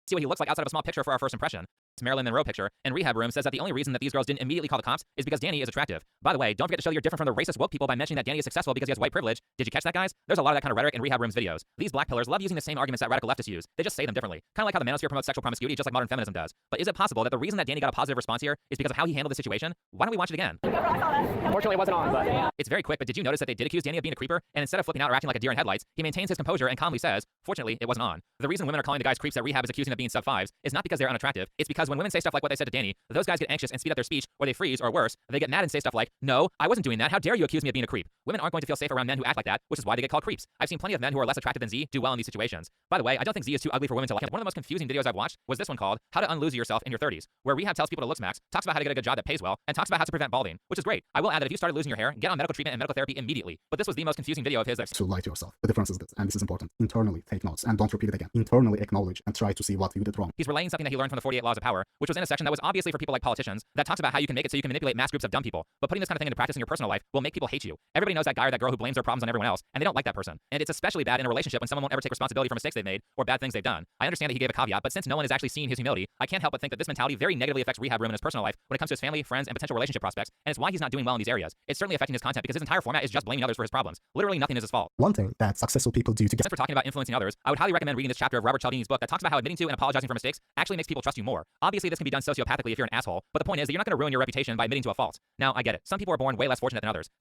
see what he looks like outside of a small picture for our first impression. It's Marilyn Monroe picture, and Rehab Room says that the only reason that these girls didn't immediately call the cops is because Danny is attractive. By the way, don't forget to show that you're different from the racist woke people by mentioning that Danny is successful because he has white privilege. Did you catch that, guys? There's a lot of that kind of rhetoric in Rehab Room's videos. These black pillars love using the same arguments that radical leftists use. They just say them differently. Kind of like how the manosphere promotes sexual promiscuity just like modern feminism does. But is it possible that the reason that Danny got a positive response here is because of how he handled the situation? Why don't we watch it again? Fortunately, it wasn't on, but... It's very quick, but did you notice that they did accuse Danny of being a creeper? And instead of flipping out or acting like a deer in headlights, he maintains his composure and calmly says, fortunately, it wasn't on. The reason women are calling the guys creeps that Rehab is accusing of being sub-5s is not because they're unattractive. It's because when women say stuff like what they said to Danny, those guys get anxious and speed up their speech, or they freeze, or worse, they get mad and say stuff like, no, I wasn't doing that. How dare you accuse me of being a creep? Women aren't going to feel safe around men who act like that, which is why they get called creeps. I've seen plenty of men who are less attractive than Z do well in these situations. By the way, I don't think Z is too ugly for women to like. One of the most confusing videos I've watched was this one called How to Unlose Yourself in Your 30s, where Rehab tells people to look smacks, talks about how to get a good job that pays well, and talks about how to prevent balding, which is great. I will add that if you started losing your hair, get on medical treatment and medical therapy immediately. But this was the most confusing video of his I've to lie to yourself. The difference is this, and this is important. Internally take notes and don't repeat it again. Internally acknowledge and try to see what you did wrong. He's relaying something that he learned from the 48 Laws of Power, which was in a section that was obviously for people like politicians, that talks about how you can make it so you can manipulate mass groups of dumb people. But putting this kind of thing into practice in your personal life will make people hate you. Everybody knows that guy or that girl who blames their problems on everyone else, and they don't like that person. And it's especially bad in a relationship when someone won't ever take responsibility for mistakes they've made or bad things they've done. I understand that he gave a caveat, but since no one is actually seeing his humility, I can't help but think that this mentality very negatively affects Rehab Room in his personal life when it comes to his family, friends, and potential relationship prospects, and it's why he's not doing well in these areas. It's certainly affecting his content because his entire format is just blaming others for his problems. Literally nothing is his fault. One thing that successful people do to get... Since we're talking about influencing others, I would highly recommend reading this chapter of Robert Cialdini's book that talks about how admitting to and apologizing for mistakes actually makes people trust you more. Obviously, this can be done sociopathically if you're an asshole, but the point is that you're not going to ruin your reputation by admitting to a fault. Now, I get it. Some people are born way less fortunate than others,